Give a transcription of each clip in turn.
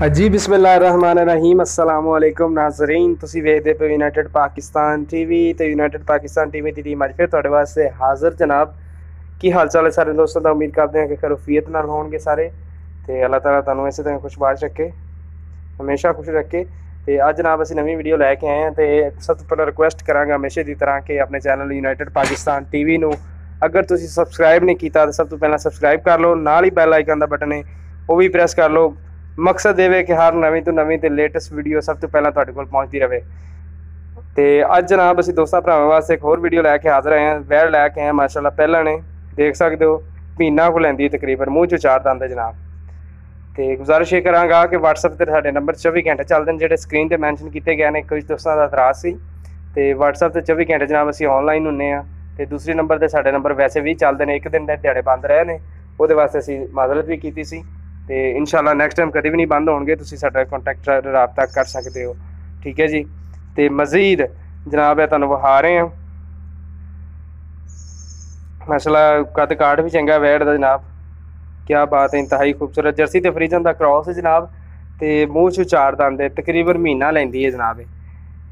जी बिस्मिल्लाहिर्रहमानिर्रहीम अस्सलामुअलैकुम नाज़रीन, तुसी वेखदे पे यूनाइटेड पाकिस्तान टीवी ते यूनाइटेड पाकिस्तान टीवी दी टीम अज फिर तुहाडे वास्ते हाज़र जनाब। की हाल चाल है सारे दोस्तों का? उम्मीद करते हैं कि खरूफियत नाल होणगे सारे ते अल्लाह ताला तुहानूं इसे तरह खुशबाश रखे, हमेशा खुश रखे। ते अज जनाब असीं नवीं वीडियो लैके आए हैं। तो सब तो पहले रिक्वेस्ट करांगा हमेशा की तरह कि अपने चैनल यूनाइटेड पाकिस्तान टीवी नूं अगर तुसीं सबसक्राइब नहीं किया तो सब तो पहले सबसक्राइब कर लो, नाल ही बैल आइकन का बटन है वो भी प्रेस कर लो। मकसद ये कि हर नवीं तो नवीं तो लेटेस्ट वीडियो सब तो पहले तुहाडे कोल पहुँचती रहे। तो अज जनाब असीं दोस्तां भरावां वास्ते एक होर वीडियो लैके हाज़र आए हैं। वैल लैके आए हैं माशाअल्लाह, पहला ने देख सकते हो महीना को लैंदी तकरीबन, मूँह चो चार दंद जनाब। तो गुजारिश ये करांगा कि व्हाट्सएप पर साढ़े नंबर 24 घंटे चलते हैं जोड़े स्क्रीन पर मैंशन किए गए हैं। कुछ दोस्तों का इतराज़ सी तो व्हाट्सएप पर 24 घंटे जनाब असीं ऑनलाइन होंने आ। तो दूसरे नंबर पर साढ़े नंबर वैसे भी चलते हैं, एक दिन के दिहाड़े बंद रहे ने, वो वास्ते असीं माजरत भी की सी। तो इंशाल्लाह नैक्सट टाइम कभी भी नहीं बंद होंगे, तुसीं साडा कॉन्टैक्ट रबता कर सकते हो, ठीक है जी। तो मज़ीद जनाब तुहानूं विखा रहे हैं माशाअल्लाह, कद काठ भी चंगा वैड़ दा जनाब, क्या बात है, इंतहाई खूबसूरत जर्सी तो फ्रीजन का क्रॉस है जनाब। तो मूँह चो चार दंद है, तकरीबन महीना लैंदी है जनाब।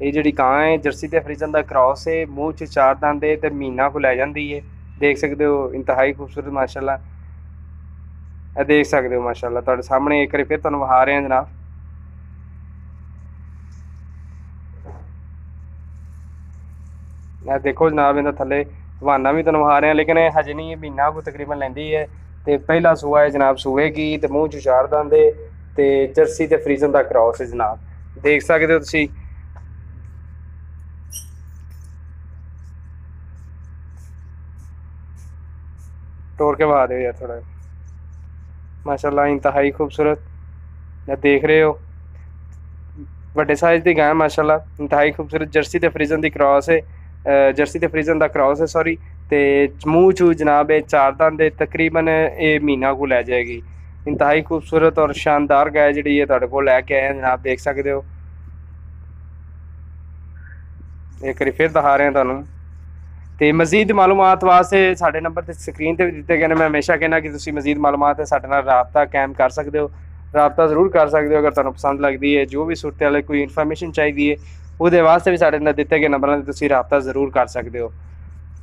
ये जी कां है जर्सी तो फ्रीजन का क्रॉस है, मूँह चो चार दंद है तो महीना को लै जाती है। देख सकते हो इंतहाई खूबसूरत माशाअल्लाह, देख सकते हो माशाअल्लाह तुहाडे सामने। एक बार फिर तुहानूं विखा रहे हैं जनाब। देखो जनाब इन्हें थले हवाना भी तुहानूं विखा रहे हैं, लेकिन हजे नहीं महीना को तकरीबन लैंदी है। तो पहला सूआ है जनाब सूए की, तो मूँह चो चार दंद है, तो जर्सी तो फ्रीजन का क्रॉस है जनाब। देख सकते हो तुसीं तोड़ के विखा दो यार थोड़ा, माशाअल्लाह इंतहाई खूबसूरत देख रहे हो, बड़े साइज की गाय माशाअल्लाह, इंतहाई खूबसूरत जर्सी तो फ्रीजन की क्रॉस है, जर्सी तो फ्रीजन का क्रॉस है सॉरी। तो मूँह चू जनाब चार दंद तकरीबन ये महीना को लै जाएगी। इंतहाई खूबसूरत और शानदार गाय जी है तुहाडे कोल लैके आए हैं जनाब, देख सकते हो। एक बार फिर दिखा रहे हैं तुहानूं। तो मजीद मालूमात वास्ते साढ़े नंबर तो स्क्रीन पर भी दिते गए हैं। मैं हमेशा कहना कि तुसीं मजीद मालूमात साढ़े नाल राबता कायम कर सकते हो, राबता जरूर कर सकते हो। अगर तुहानूं पसंद लगती है, जो भी सूरत हाल कोई इन्फॉर्मेशन चाहिए वो वास्ते भी साढ़े नाल दिते गए नंबरां ते तुसीं राबता जरूर कर सकते हो।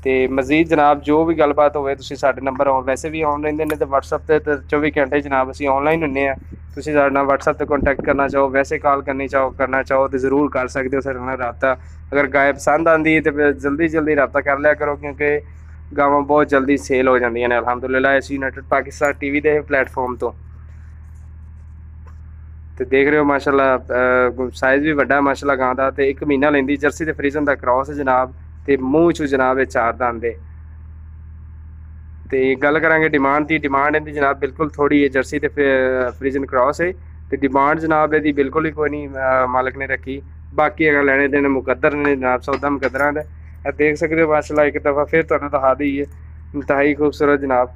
तो मजीद जनाब जो भी गलबात होवे तुसीं साढ़े नंबर वैसे भी ऑन रहिंदे ने, तो व्हाट्सएप ते 24 घंटे जनाब असीं ऑनलाइन हुंदे आ। तुसीं साढ़े नाल व्हाट्सएप ते कॉन्टैक्ट करना चाहो, वैसे कॉल करना चाहो तो ज़रूर कर सकते हो साढ़े नाल राबता। अगर गाय पसंद आती है तो जल्दी जल्दी राबता कर लिया करो, क्योंकि गावां बहुत जल्दी सेल हो जांदियां ने अलहमदुलिल्लाह इस यूनाइटेड पाकिस्तान टीवी के प्लेटफॉर्म तो देख रहे हो माशाअल्लाह साइज़ भी वड्डा माशाअल्लाह गां दा। ते एक महीना लैंदी, जर्सी ते फ्रीजन दा क्रॉस है जनाब। तो मूँह चू जनाब चार दंद है। तो गल करांगे डिमांड की, डिमांड इहदी जनाब बिल्कुल थोड़ी है, जर्सी ते फ्रीजन क्रॉस है। तो डिमांड जनाब यदि बिल्कुल ही कोई नहीं मालिक ने रखी, बाकी अगर लेने देने मुकद्दर ने जनाब, सौदा मुकद्दरां दा। देख सकते हो माशाअल्लाह, एक दफ़ा फिर तुहानूं दिखा दी है इंतहाई खूबसूरत जनाब,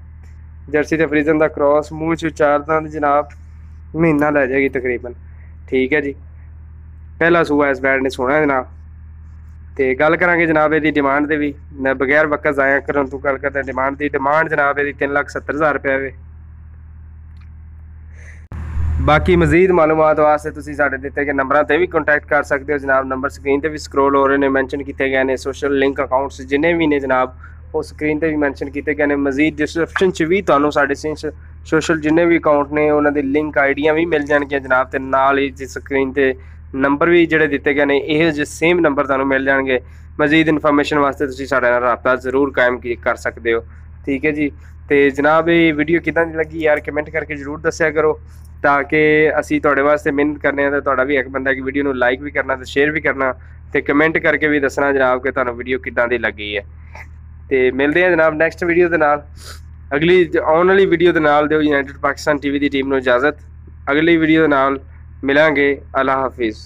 जर्सी ते फ्रीजन का क्रॉस, मूँह चू चार दंद जनाब, महीना लै जाएगी तकरीबन, ठीक है जी। पहला सूआ इस बैड ने सोना जनाब। तो गल करांगे जनाब यदी डिमांड की भी, बगैर वक्त ज़ाया करन तू गल करते डिमांड की। डिमांड जनाब यदी 3,70,000 रुपया है। बाकी मजीद मालूमात वास्ते तुसीं साडे दिते गए नंबरां ते भी कॉन्टैक्ट कर सकते हो जनाब। नंबर स्क्रीन पर भी स्क्रोल हो रहे हैं, मैंशन किए गए हैं। सोशल लिंक अकाउंट्स जिन्हें भी ने जनाब वो स्क्रीन पर भी मैंशन किए गए हैं। मजीद डिस्क्रिप्शन च भी तुहानूं साडे सोशल जिन्हें भी अकाउंट ने उन्होंने लिंक आईडियाँ भी मिल जाएंगे जनाब। तो नाल ही जिस स्क्रीन पर नंबर भी जोड़े दिते गए हैं यह जो सेम नंबर तुहानूं मिल जाएंगे। मजीद इन्फॉर्मेशन वास्ते तुसीं साडे नाल राबता जरूर कायम कर सकते हो, ठीक है जी। तो जनाब ये वीडियो किदां दी लगी यार कमेंट करके जरूर दस्सिया करो, ताकि असी तुहाडे वास्ते मेहनत करने तो तुहाडा भी एक बंदा कि वीडियो नूं लाइक भी करना, तो शेयर भी करना, तो कमेंट करके भी दसना जनाब कि तुहानूं वीडियो किदां दी लगी है। तो मिलते हैं जनाब नैक्सट वीडियो के नाल, अगली आने वाली वीडियो के नाल। दो यूनाइटेड पाकिस्तान टीवी की टीम नूं इजाज़त, अगली वीडियो के नाल मिलांगे। अल्लाह हाफिज़।